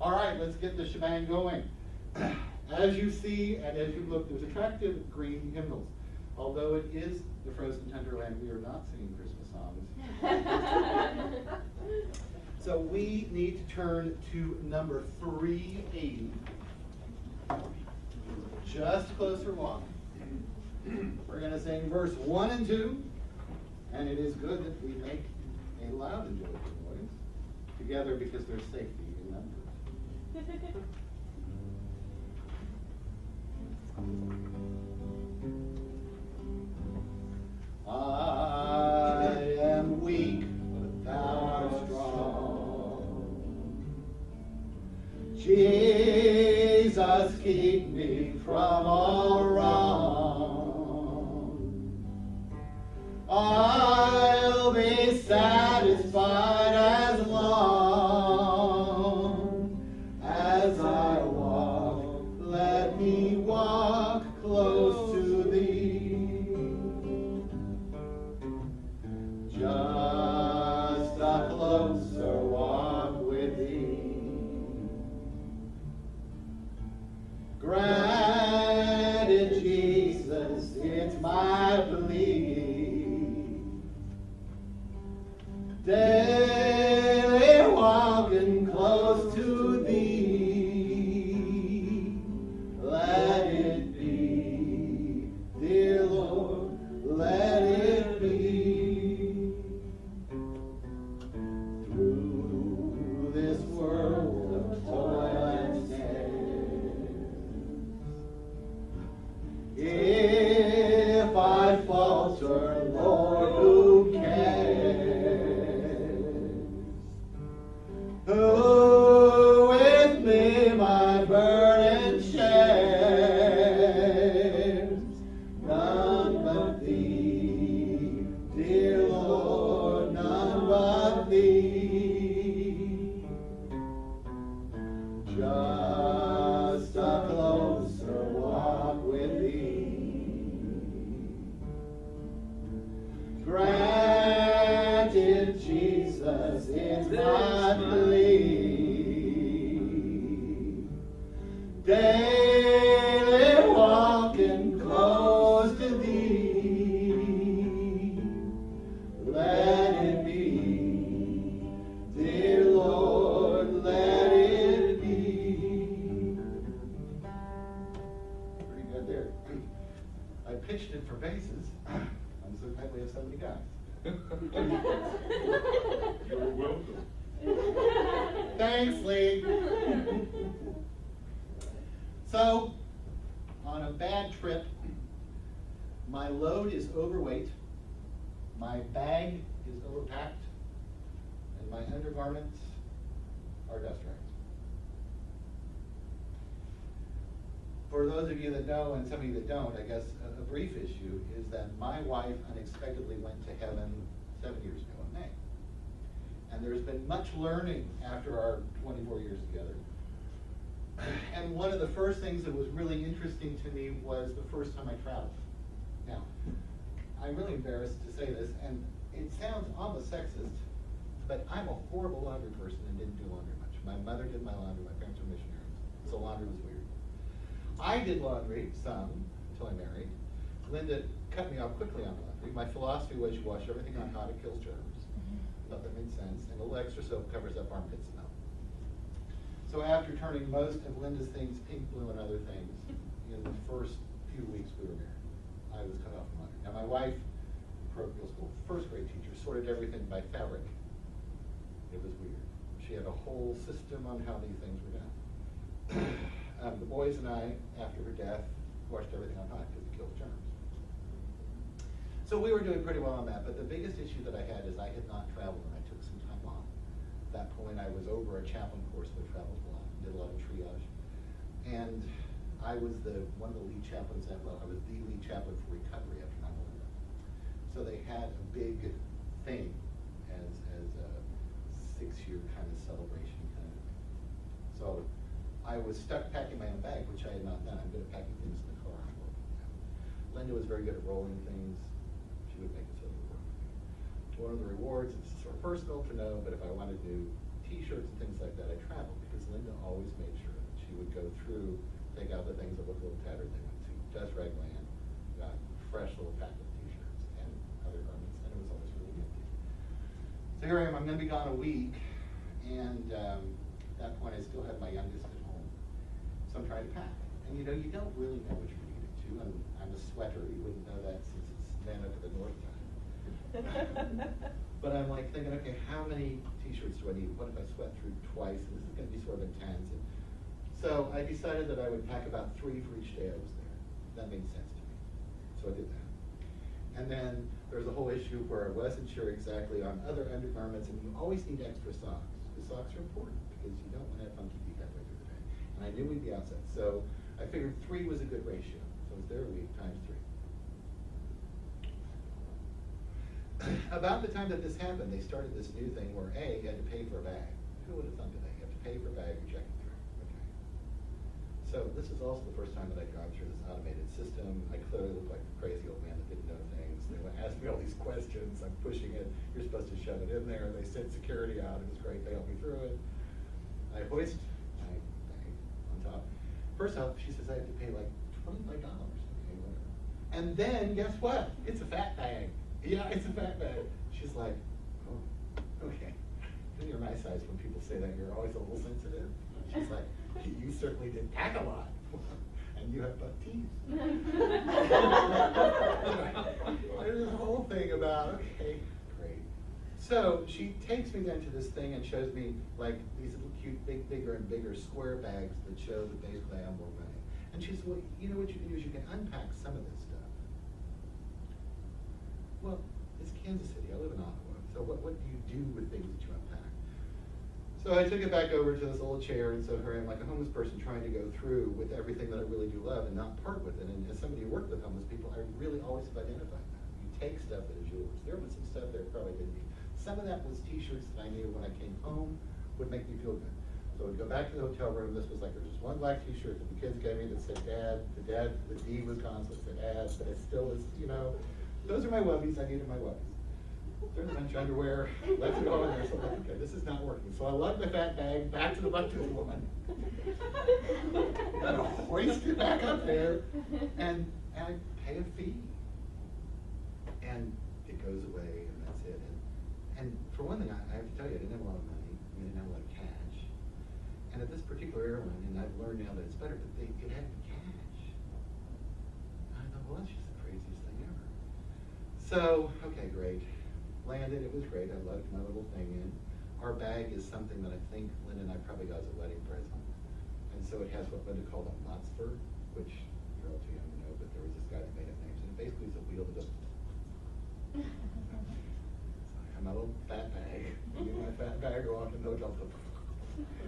All right, let's get the shebang going. As you see and as you look, there's attractive green hymnals. Although it is the frozen tundra, we are not singing Christmas songs. So we need to turn to number 380. Just closer walk. We're going to sing verse 1 and 2, and it is good that we make a loud and joyful noise together because there's safety in numbers. I am weak, but thou art strong. Jesus, keep me from all wrong. I'll be satisfied as long as I walk. Let me walk close to thee. Just a closer walk with thee. Granted, Jesus, it's my plea. Daily walking close to thee. Let it be, dear Lord, let it be. Through this world of toil and snares, if I falter, Lord, who cares? Who with me my burden shares? None but thee, dear Lord, none but thee. Just a closer walk with thee. Granted, Jesus, it's my plea. Daily walking close to thee. Let it be, dear Lord, let it be. Pretty good there. I pitched it for basses. I'm so glad we have so many guys. You're welcome. Thanks, Lee. So, on a bad trip, my load is overweight, my bag is overpacked, and my undergarments are dust rags. For those of you that know and some of you that don't, I guess a brief issue is that my wife unexpectedly went to heaven 7 years ago in May. And there's been much learning after our 24 years together. And one of the first things that was really interesting to me was the first time I traveled. Now, I'm really embarrassed to say this, and it sounds almost sexist, but I'm a horrible laundry person and didn't do laundry much. My mother did my laundry, my parents were missionaries, so laundry was weird. I did laundry, some, until I married. Linda cut me off quickly on laundry. My philosophy was you wash everything on hot, it kills germs. Thought that made sense, and a little extra soap covers up armpit smell. So after turning most of Linda's things pink, blue, and other things, in the first few weeks we were married, I was cut off from laundry. Now my wife, parochial school, first grade teacher, sorted everything by fabric. It was weird. She had a whole system on how these things were done. The boys and I, after her death, washed everything on hot because it kills germs. So we were doing pretty well on that, but the biggest issue that I had is I had not traveled and I took some time off. At that point I was over a chaplain course, so I traveled a lot, did a lot of triage. And I was one of the lead chaplains I was the lead chaplain for recovery after 9/11. So they had a big thing as a 6-year kind of celebration kind of thing. So I was stuck packing my own bag, which I had not done. I'm good at packing things in the car. Linda was very good at rolling things. She would make it so it would work. One of the rewards, it's sort of personal to know, but if I wanted to T-shirts and things like that, I traveled because Linda always made sure that she would go through, take out the things that looked a little tattered. They went to Just Ragland, got fresh little packet of T-shirts and other garments, and it was always really empty. So here I am. I'm going to be gone a week, and at that point, I still have my youngest at home. So I'm trying to pack, and you know, you don't really know what you're getting into. I'm a sweater. You wouldn't know that since it's man up at the north time. But I'm like thinking, okay, how many T-shirts do I need? What if I sweat through twice? And this is going to be sort of intense. And so I decided that I would pack about 3 for each day I was there. That made sense to me. So I did that. And then there's a whole issue where I wasn't sure exactly on other undergarments, and you always need extra socks. The socks are important because you don't want to have funky feet halfway through the day. And I knew we'd be outside. So I figured 3 was a good ratio. So I was there a week times 3. About the time that this happened, they started this new thing where you had to pay for a bag. Who would have thunk of that? You have to pay for a bag you're checking through. Okay. So this is also the first time that I'd gone through this automated system. I clearly looked like a crazy old man that didn't know things. They would ask me all these questions. I'm pushing it. You're supposed to shove it in there. They sent security out. It was great. They helped me through it. I hoist my bag on top. First off, she says I have to pay like $25. Okay, whatever. And then guess what? It's a fat bag. Yeah, it's a fat bag. She's like, oh, okay. When you're my size, when people say that, you're always a little sensitive. She's like, you certainly did pack a lot. And you have buck teeth. There's this whole thing about, okay, great. So she takes me then to this thing and shows me like these little cute, bigger and bigger square bags that show that basically I have more money. And she said, well, you know what you can do is you can unpack some of this stuff. Well, it's Kansas City. I live in Ottawa. So what do you do with things that you unpack? So I took it back over to this old chair, and so here I am like a homeless person trying to go through with everything that I really do love and not part with it. And as somebody who worked with homeless people, I really always have identified that. You take stuff that is yours. There was some stuff there probably didn't need. Some of that was T-shirts that I knew when I came home would make me feel good. So I'd go back to the hotel room. This was like, there's just one black T-shirt that the kids gave me that said Dad. The D was gone, so it said Dad, but it still was, you know. Those are my wubbies. I needed my wubbies. There's a bunch of underwear. Let's go in there. So I'm like, okay, this is not working. So I lugged the fat bag back to the bucket woman. And I hoist it back up there, and I pay a fee. And it goes away, and that's it. And for one thing, I have to tell you, I didn't have a lot of money. I didn't have a lot of cash. And at this particular airline, and I've learned now that it's better, but it had cash. I thought, well, that's just the craziest thing ever. So, okay, great. Landed, it was great. I lugged my little thing in. Our bag is something that I think Linda and I probably got as a wedding present. And so it has what Linda called a Motzford, which you're all too young to know, but there was this guy that made up names. And it basically is a wheel that goes. So I have my little fat bag. I get my fat bag, go off in the hotel.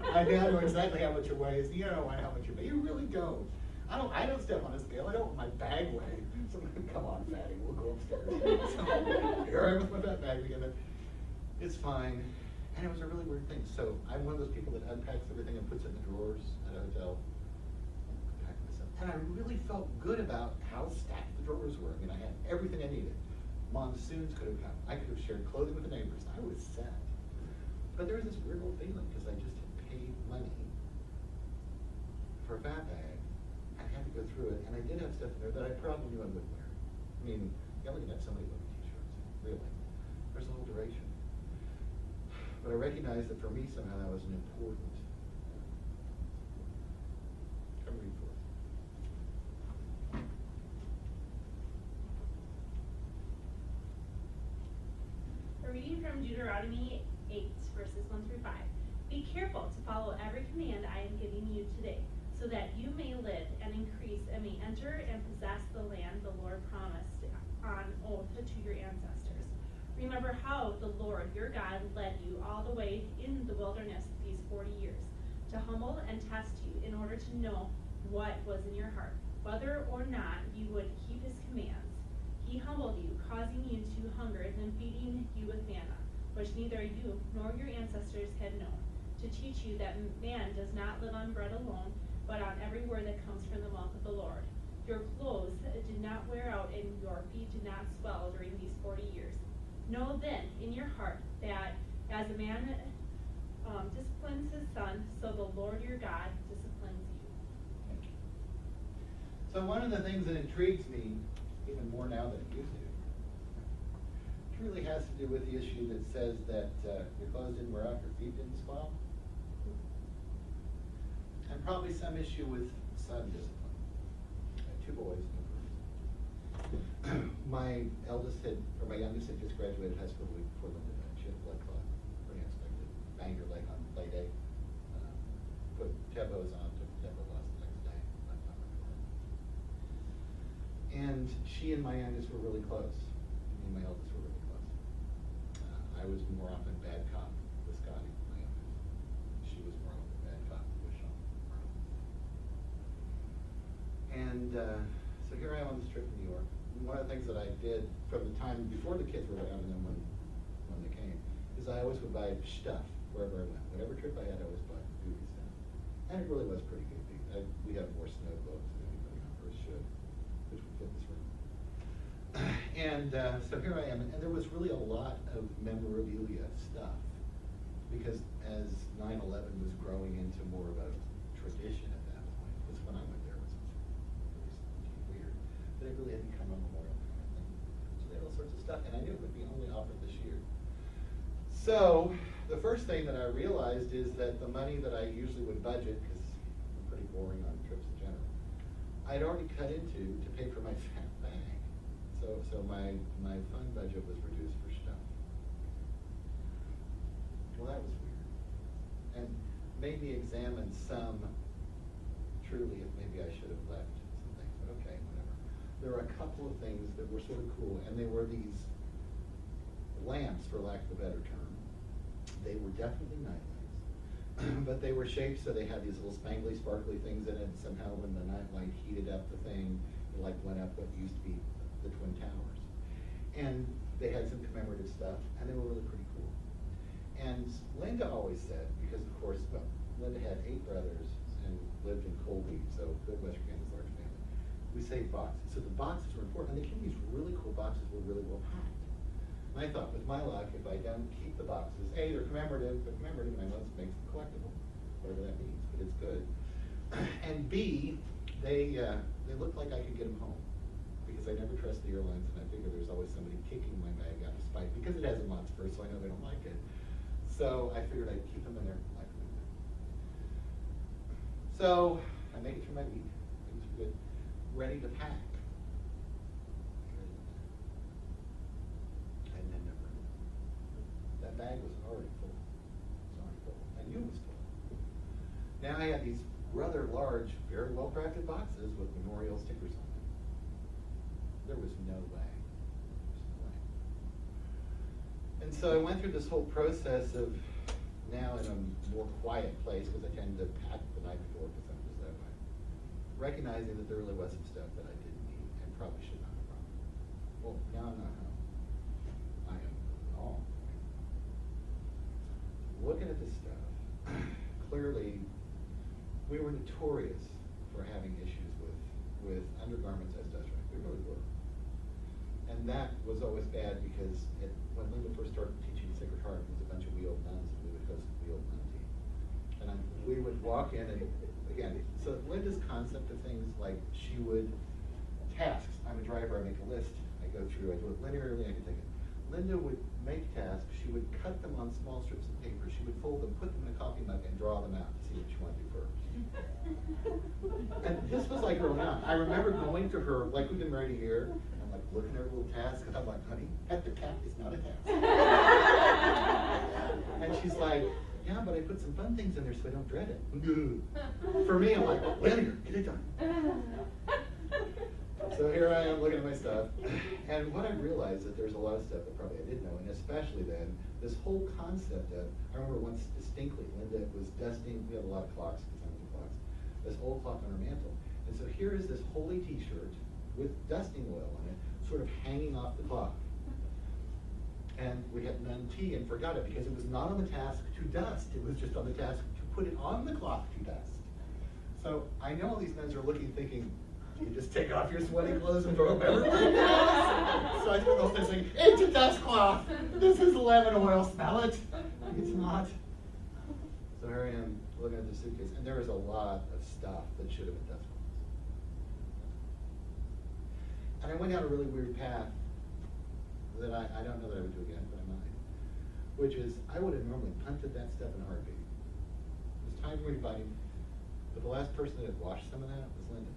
I now know exactly how much it weighs. You don't know how much it weighs. You really don't. I don't step on a scale. I don't want my bag weigh. So come on, fatty, we'll go upstairs. So here I am with my fat bag again. It's fine. And it was a really weird thing. So I'm one of those people that unpacks everything and puts it in the drawers at a hotel. Pack this up. And I really felt good about how stacked the drawers were. I mean, I had everything I needed. Monsoons could have come. I could have shared clothing with the neighbors. I was set. But there was this weird little feeling because I just had paid money for a fat bag. I had to go through it, and I did have stuff in there that I probably knew I wouldn't wear. I mean, you're looking at so many little T-shirts, really. There's a whole duration. But I recognized that for me, somehow that was an important. Come read for us. A reading from Deuteronomy 8, verses 1 through 5. Be careful to follow every command I am giving you today, so that you may live and increase and may enter and possess the land the Lord promised on oath to your ancestors. Remember how the Lord your God led you all the way in the wilderness these 40 years, to humble and test you in order to know what was in your heart, whether or not you would keep his commands. He humbled you, causing you to hunger, then feeding you with manna, which neither you nor your ancestors had known, to teach you that man does not live on bread alone, but on every word that comes from the mouth of the Lord. Your clothes did not wear out, and your feet did not swell during these 40 years. Know then in your heart that as a man disciplines his son, so the Lord your God disciplines you. Thank you. So one of the things that intrigues me, even more now than it used to, truly has to do with the issue that says that your clothes didn't wear out, your feet didn't swell. And probably some issue with son discipline. I have 2 boys, no girls. My youngest had just graduated high school the week before Linda died. She had blood clot, pretty unexpected. Banged her leg on play day. Put Tebos on, took Tebos loss the next day. Left on her door. And she and my youngest were really close. Me and my eldest were really close. I was more often bad cop with Scotty, my youngest. She was more often bad cop with Sean. And so here I am on this trip to New York. And one of the things that I did from the time before the kids were around and then when they came is I always would buy stuff wherever I went. Whatever trip I had, I always bought goofy stuff. And it really was pretty goofy. We have more snow globes than anybody on Earth should, which would fit this room. And so here I am, and there was really a lot of memorabilia stuff because as 9/11 was growing into more of a tradition at that point, because when I went there it was really weird, but it really had become a memorial kind of thing. So they had all sorts of stuff, and I knew it would be only offered this year. So the first thing that I realized is that the money that I usually would budget, because I'm pretty boring on trips in general, I'd already cut into to pay for my fat bag. So my fund budget was reduced for stuff. Well, that was weird. And made me examine truly, if maybe I should have left some things, but okay, whatever. There were a couple of things that were sort of cool, and they were these lamps, for lack of a better term. They were definitely night lights, but they were shaped so they had these little spangly, sparkly things in it, and somehow when the night light heated up the thing, it like went up what used to be the Twin Towers. And they had some commemorative stuff, and they were really pretty cool. And Linda always said, because of course, well, Linda had 8 brothers and lived in Colby, so good Western Kansas large family. We saved boxes. So the boxes were important, and they came in these really cool boxes were really well packed. And I thought, with my luck, if I don't keep the boxes, A, they're commemorative, and I know it makes them collectible, whatever that means, but it's good. And B, they looked like I could get them home, because I never trust the airlines, and I figure there's always somebody kicking my bag out of spite, because it has a monster, so I know they don't like it. So I figured I'd keep them in there like a minute. So I made it through my week. Things were good. Ready to pack. And then never. That bag was already full. It was already full. I knew it was full. Now I had these rather large, very well-crafted boxes with memorial stickers on them. There was no way. And so I went through this whole process of now in a more quiet place, because I tend to pack the night before because I'm just that way, recognizing that there really was some stuff that I didn't need and probably should not have brought. Well, now I'm not home. I am all. Looking at this stuff, clearly we were notorious for having issues with undergarments as Dutch right. We really were. And that was always bad because when Linda first started teaching Sacred Heart, it was a bunch of wheeled nuns, and we would host wheeled nun tea. And we would walk in, and again, so Linda's concept of things like she would, tasks, I'm a driver, I make a list, I go through, I do it linearly, I can take it. Linda would make tasks, she would cut them on small strips of paper, she would fold them, put them in a coffee mug, and draw them out to see what she wanted to do first. And this was like early on. I remember going to her, like we've been married a year, like looking at her little task, and I'm like, honey, pet the cat is not a task. And she's like, yeah, but I put some fun things in there so I don't dread it. For me, I'm like, linear, get it done. So here I am looking at my stuff, and what I realized that there's a lot of stuff that probably I didn't know, and especially then, this whole concept of, I remember once distinctly, Linda was dusting, we had a lot of clocks, this old clock on her mantle. And so here is this holy t-shirt with dusting oil on it, sort of hanging off the clock. And we had nun tea and forgot it because it was not on the task to dust. It was just on the task to put it on the clock to dust. So I know all these nuns are looking, thinking, do you just take off your sweaty clothes and throw them everywhere? So I spent the whole time saying, it's a dust cloth. This is lemon oil, smell it. It's not. am looking at the suitcase, and there is a lot of stuff that should have been desk cloths. And I went down a really weird path that I don't know that I would do again, but I might. Which is, I would have normally punted that stuff in a heartbeat. It was time for me to buy him, but the last person that had washed some of that was Linda.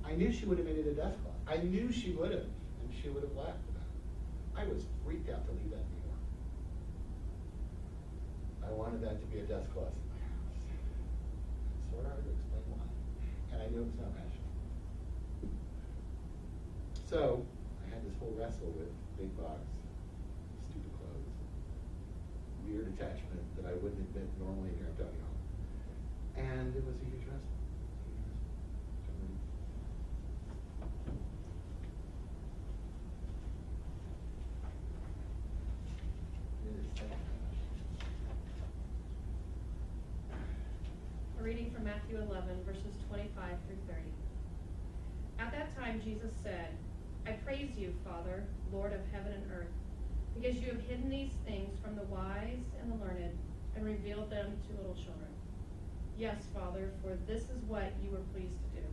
I knew she would have made it a desk cloth. I knew she would have, and she would have laughed about it. I was freaked out to leave that in New York. I wanted that to be a desk cloth in my house. It's sort of hard to explain why, and I knew it was not rational. So, I had this whole wrestle with big box, stupid clothes, weird attachment that I wouldn't admit normally here in Tony Hall. And it was a huge wrestle. A reading from Matthew 11, verses 25 through 30. At that time, Jesus said, I praise you, Father, Lord of heaven and earth, because you have hidden these things from the wise and the learned and revealed them to little children. Yes, Father, for this is what you were pleased to do.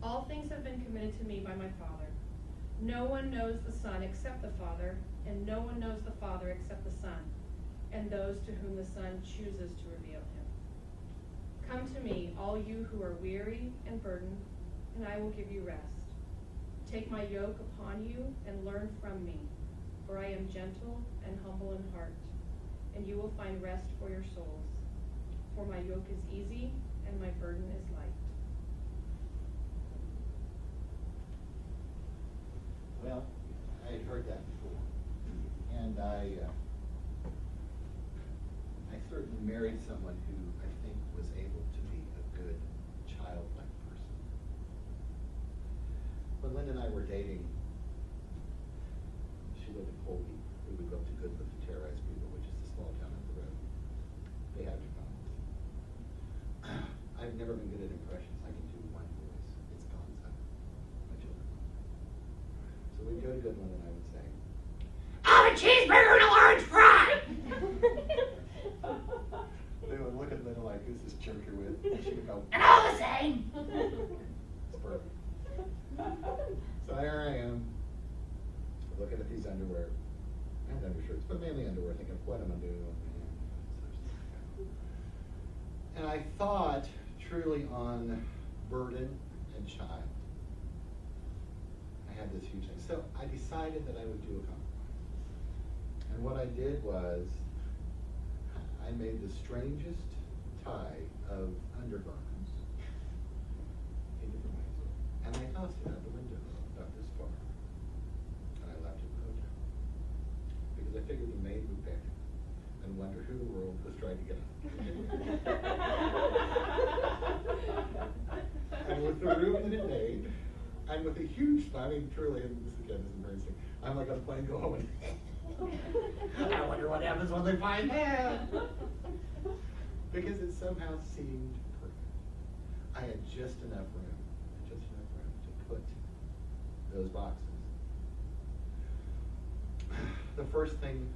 All things have been committed to me by my Father. No one knows the Son except the Father, and no one knows the Father except the Son, and those to whom the Son chooses to reveal him. Come to me, all you who are weary and burdened, and I will give you rest. Take my yoke upon you and learn from me, for I am gentle and humble in heart, and you will find rest for your souls. For my yoke is easy and my burden is light. Well, I had heard that before, and I certainly married someone who I think was able to be a good childlike person. When Linda and I were dating, she lived in Colby. We would go up to Goodland to terrorize people, which is a small town up the road. They have their problems. I've never been good at impressions. I can do one voice. It's Gonzo. My children. So we'd go to Goodland and I would say, "I'll have a cheeseburger and a large fry!" They would look at Linda like, who's this jerk you're with? And she would go, "And all the same!" It's perfect. So here I am, looking at these underwear and undershirts, but mainly underwear, thinking, what am I doing? And I thought truly on burden and child. I had this huge thing. So I decided that I would do a compromise. And what I did was, I made the strangest tie of undergarments in different ways. And I tossed it out the window about this far. And I left it in the hotel. Because I figured the maid would panic and wonder who the world was trying to get out. And with the room that it made, and with a huge smile, I mean, truly, and this again is embarrassing, I'm like on a plane go home and I wonder what happens when they find that. Because it somehow seemed perfect. I had just enough room to put those boxes. The first thing,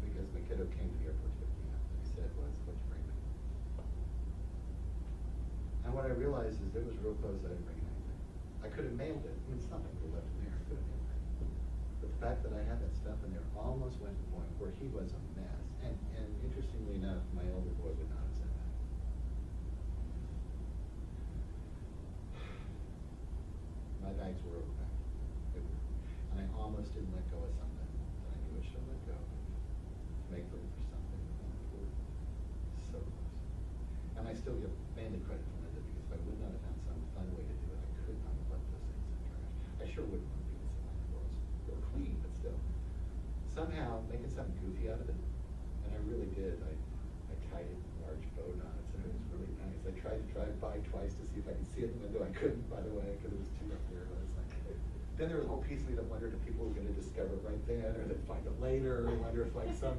because my kiddo came to the airport to pick me up, I said was, "What'd you bring me?" And what I realized is it was real close. I didn't bring anything. I could have mailed it. I mean, it's nothing to left in there. I could have mailed it. But the fact that I had that stuff in there almost went to the point where he was a mess. And interestingly enough, my older boy would not have said that. My bags were overpacked. They were. And I almost didn't let go of something that I knew I should have let go of to make room for something important. So close. And I still give mainly credit to Linda, because if I would not have found some fun way to do it, I could not have left those things in the trash. I sure wouldn't want people to see my clothes. They were clean, but still. Somehow making something goofy out of it, and I really did. I tied it in large bow knots, and it was really nice. I tried to drive by twice to see if I could see it in the window. I couldn't, by the way, because it was too up there. I was like, then there was a whole piece of me that wondered if people were going to discover it right then, or they'd find it later, or wonder if like some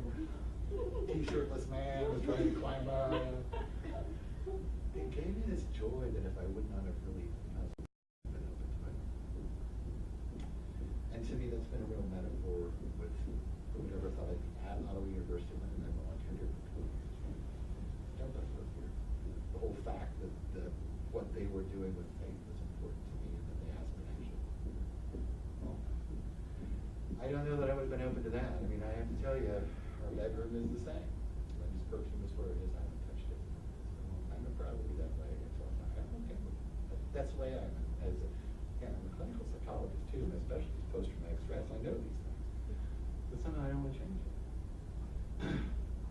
t-shirtless man was trying to climb by. It gave me this joy that if I would not have really been open to it. And to me, that's been a real metaphor with whoever thought I'd be at Ottawa University when I 2 different careers. Don't let her fear. The whole fact that what they were doing with faith was important to me and that they asked me to. Well, I don't know that I would have been open to that. I mean, I have to tell you, our bedroom is the same. Linda's perfume is where it is. I haven't touched it. I'm probably that way. So I'm okay with it. That's the way I am. I'm a clinical psychologist too, and especially post-traumatic stress. I know these things. But somehow I don't want to change it.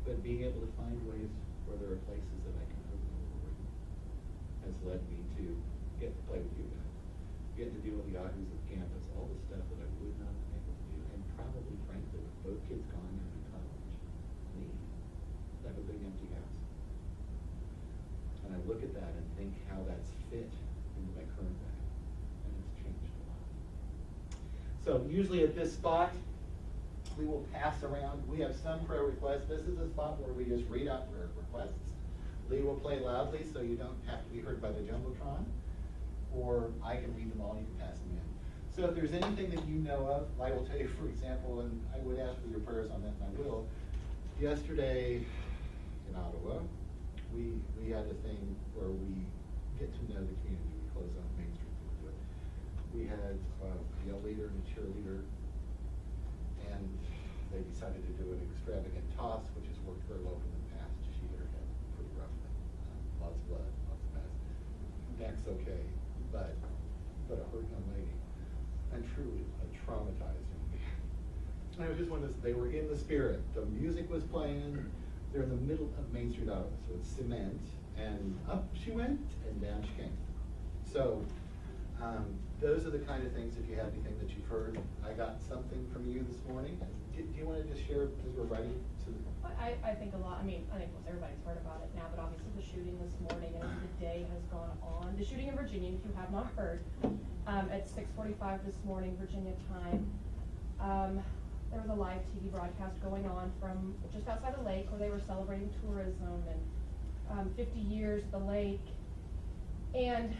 But being able to find ways where there are places that I can open the Lord has led me to get to play with you guys, get to deal with the yahoos of campus, all the stuff that I would not have been able to do, and probably, frankly, with both kids gone now to college, me, I have a big empty house. And I look at that and think how that's fit into my current bag, and it's changed a lot. So usually at this spot, we will pass around. We have some prayer requests. This is a spot where we just read out prayer requests. Lee will play loudly so you don't have to be heard by the Jumbotron, or I can read them all, you can pass them in. So if there's anything that you know of, I will tell you, for example, and I would ask for your prayers on that, and I will. Yesterday in Ottawa, we had a thing where we get to know the community. We close on Main Street to do it. We had a yell leader and a cheerleader, and they decided to do an extravagant toss, which has worked very well for them in the past. She hit her head pretty roughly. Lots of blood, lots of mess. Neck's okay, but a hurt young lady. And truly a traumatized young man. And I was just wondering, they were in the spirit. The music was playing. They're in the middle of Main Street, Ottawa, so it's cement. And up she went, and down she came. So, those are the kind of things, if you have anything that you've heard. I got something from you this morning. Do you want to just share, because we're ready to the... I think a lot, I think most everybody's heard about it now, but obviously the shooting this morning, and as the day has gone on, the shooting in Virginia, if you have not heard, at 6:45 this morning, Virginia time, there was a live TV broadcast going on from just outside the lake where they were celebrating tourism and 50 years at the lake. And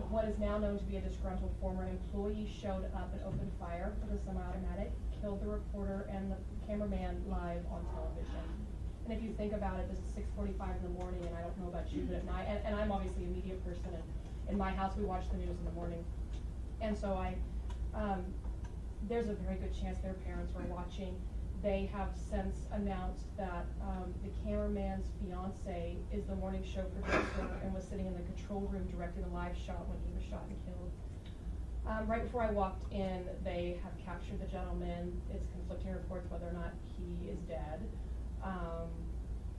what is now known to be a disgruntled former employee showed up and opened fire with a semi-automatic, killed the reporter and the cameraman live on television. And if you think about it, this is 6:45 in the morning, and I don't know about you, but at night, and I'm obviously a media person, and in my house we watch the news in the morning. And so there's a very good chance their parents were watching. They have since announced that the cameraman's fiance is the morning show producer and was sitting in the control room directing a live shot when he was shot and killed. Right before I walked in, they have captured the gentleman. It's conflicting reports whether or not he is dead,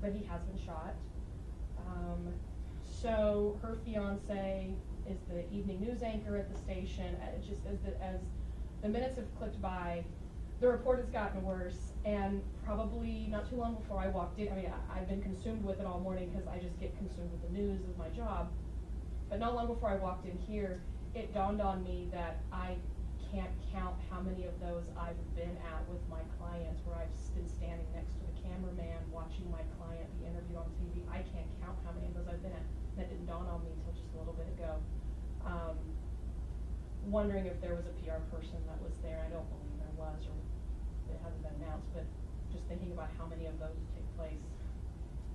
but he has been shot. So her fiance is the evening news anchor at the station. Just as the minutes have clicked by, the report has gotten worse, and probably not too long before I walked in, I've been consumed with it all morning because I just get consumed with the news as my job, but not long before I walked in here, it dawned on me that I can't count how many of those I've been at with my clients where I've been standing next to the cameraman watching my client be interviewed on TV. I can't count how many of those I've been at. That didn't dawn on me until just a little bit ago. Wondering if there was a PR person that was there. I don't believe there was, or it hasn't been announced, but just thinking about how many of those take place,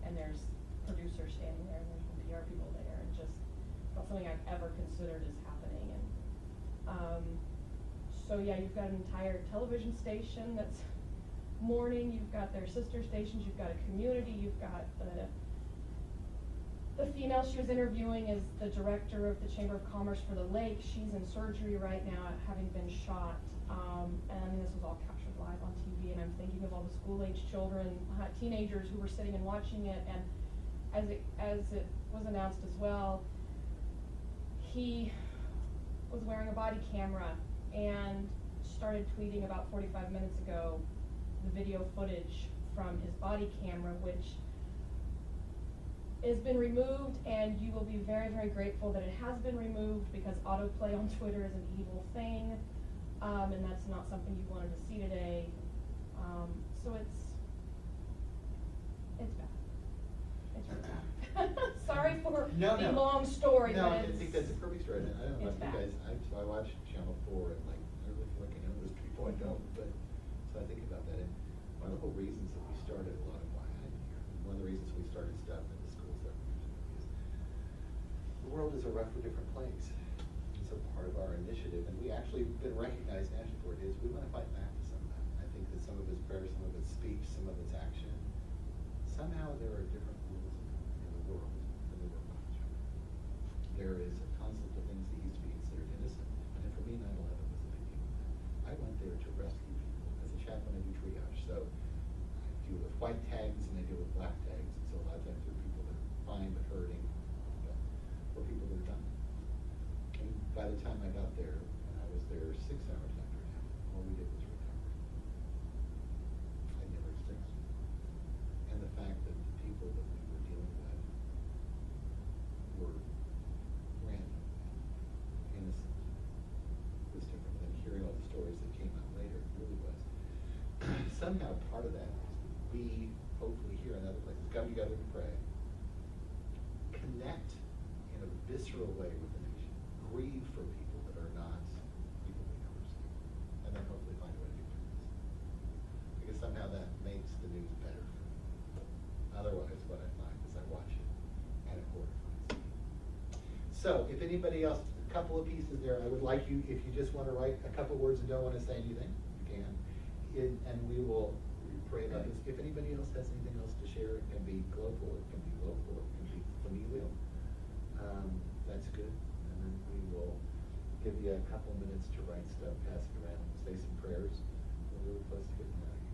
and there's producers standing there, and there's PR people there, and just not something I've ever considered is happening. And so yeah, you've got an entire television station that's mourning, you've got their sister stations, you've got a community, you've got the female she was interviewing is the director of the Chamber of Commerce for the lake. She's in surgery right now, having been shot. And this was all captured live on TV. And I'm thinking of all the school-age children, teenagers who were sitting and watching it. And as it was announced as well, he was wearing a body camera and started tweeting about 45 minutes ago the video footage from his body camera, which has been removed, and you will be very, very grateful that it has been removed, because autoplay on Twitter is an evil thing, and that's not something you wanted to see today. So it's bad. It's really bad. Sorry for the long story, No, but I think that's a perfect story. I don't know about you guys. I watch Channel 4, and I really feel like I know those people. I don't, but so I think about that. And one of the whole reasons that we started, a lot of why I one of the reasons we started stuff in the schools that we use. The world is a rougher, different place. It's a part of our initiative, and we actually been recognized nationally for it, is we want to fight back to some of that. I think that some of it's prayer, some of it's speech, some of it's action. Somehow there are different rules in the world than there were when I was younger. There is a concept of things that used to be considered innocent, and for me, 9/11 was a big deal. I went there to rescue people. As a chaplain, I do triage, so I deal with white tags and I deal with black tags, and so a lot of times there are people that are fine but hurting, or people that are done. And by the time I got there, and I was there 6 hours after it happened, all we did was recover. I never experienced it. And the fact that the people that we were dealing with were random, innocent, was different than hearing all the stories that came out later. It really was. Somehow part of that is we, hopefully here and other places, come together to pray, connect in a visceral way with the nation, grieve for people that are not people we never see, and then hopefully find a way to do things. Because somehow that makes the news better for me. Otherwise, what I find is I watch it and it horrifies me. So, if anybody else, a couple of pieces there, I would like you, if you just want to write a couple words and don't want to say anything, you can. And we will pray about this. If anybody else has anything else to share, it can be global, it can be local, it can be familial. That's good. And then we will give you a couple minutes to write stuff, pass it around, say some prayers. We're really close to getting out of here.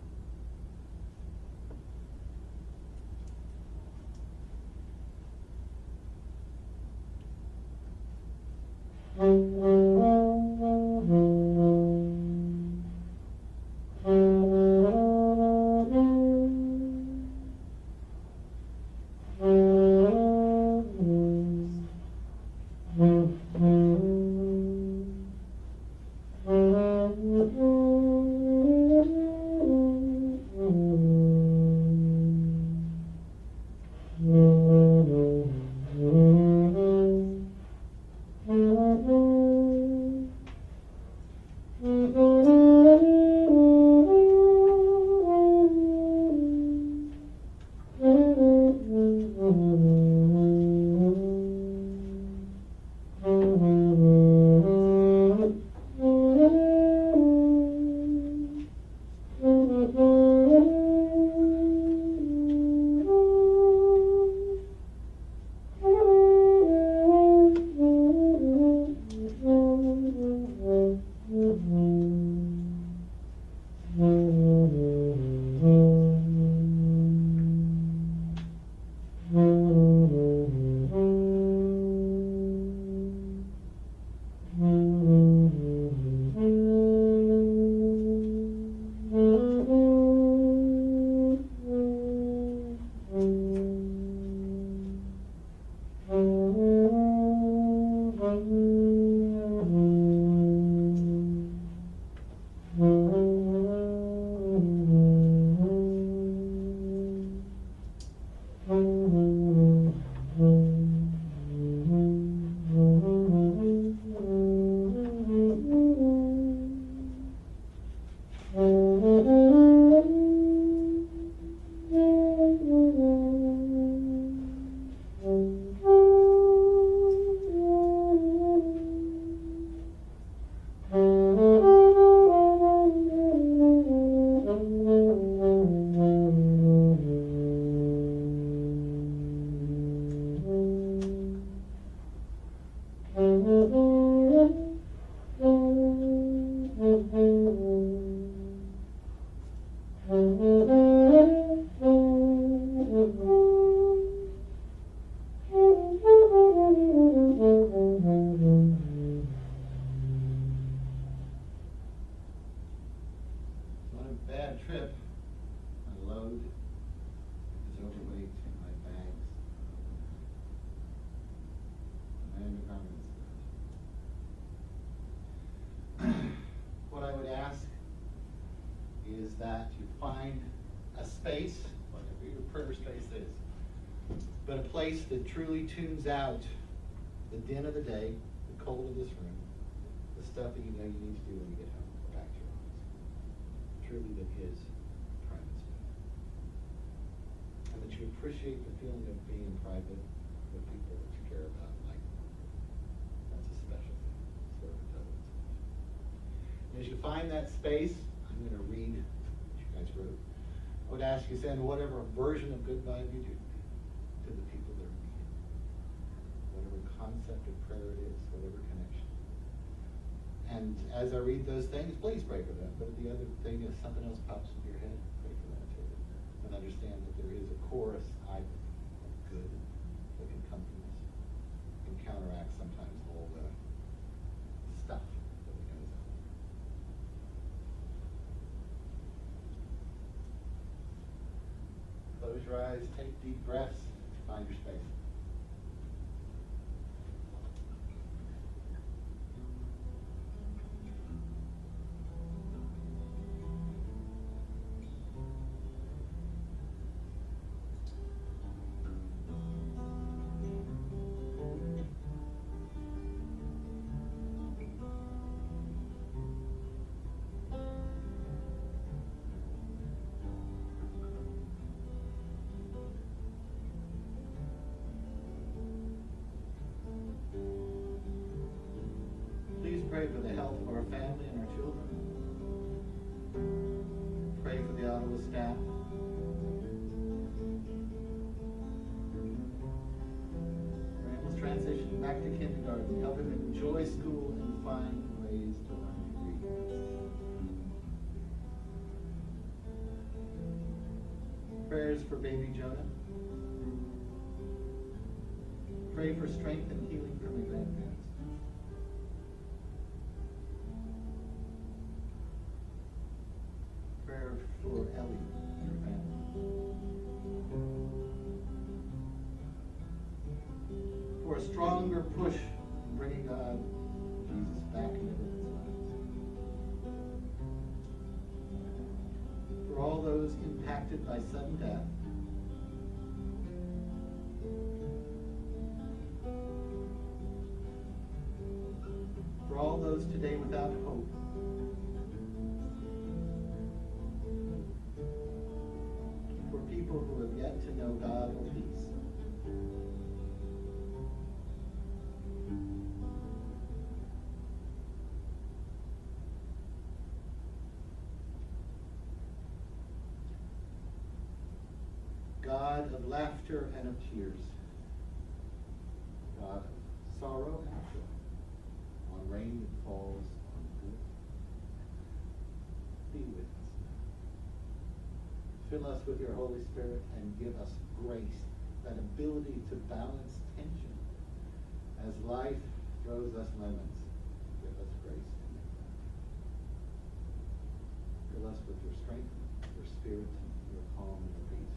That you find a space, whatever your prayer space is, but a place that truly tunes out the din of the day, the cold of this room, the stuff that you know you need to do when you get home, go back to your office. Truly that is private space. and that you appreciate the feeling of being in private with people that you care about. Like, that's a special thing. Sort of does it. As you find that space, I'm going to read what you guys wrote. I would ask you to send whatever version of good vibe you do to the people that are meeting. Whatever concept of prayer it is, whatever connection. And as I read those things, please pray for them. But the other thing is something else pops into your head, pray for that too. And understand that there is a chorus, I think, of good that can come from this. Can counteract sometimes all the stuff that we know is out there. Close your eyes, take deep breaths, find your space. Please pray for the health of our family and our children. Pray for the Ottawa staff. Randall's transition back to kindergarten. Help him enjoy school and find ways to learn to read. Prayers for baby Jonah. Pray for strength and healing from the grandparents. Prayer for Ellie and her family. For a stronger push in bringing God, Jesus, back into everyone's lives. For all those impacted by sudden death. For all those today without hope. For people who have yet to know God or peace. God of laughter and of tears. God of sorrow and joy. On rain that falls on good. Be with us now. Fill us with your Holy Spirit and give us grace, that ability to balance tension. As life throws us lemons, give us grace to make that. Fill us with your strength, your spirit, your calm, and your peace.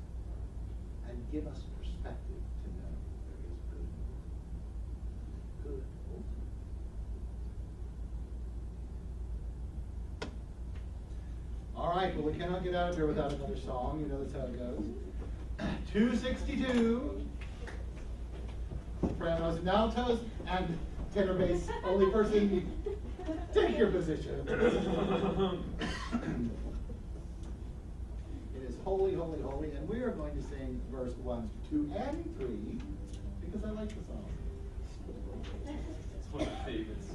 And give us perspective to know there is good. Good, ultimately. All right, well, we cannot get out of here without another song. You know that's how it goes. 262. Sopranos and altos and tenor bass. Only person, take your position. It is holy, holy, holy. And we are going to sing verse 1, 2, and 3 because I like the song. It's one of my favorites.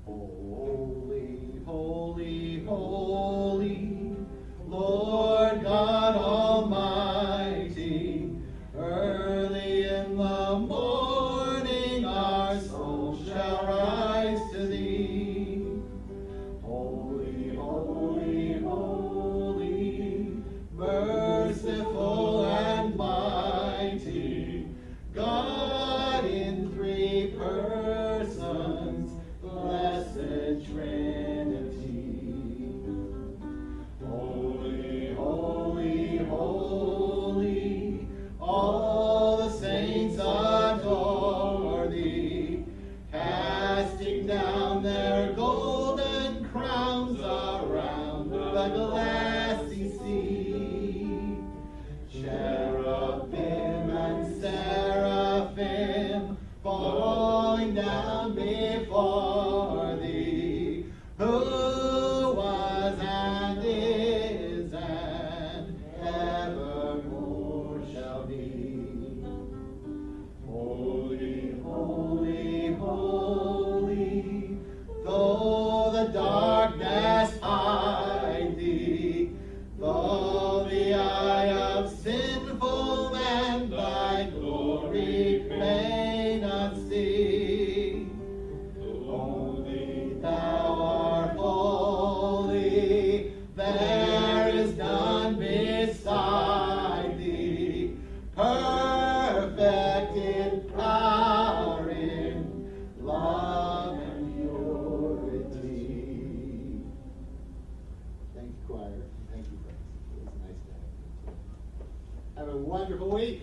Holy, holy, holy, Lord God Almighty, early in the morning our soul shall rise to thee. Holy, holy, holy, merciful and mighty, God in three persons, Blessed Trinity. Holy, holy, holy, all the saints adore thee, casting down their golden crowns around the glassy sea. Have a wonderful week.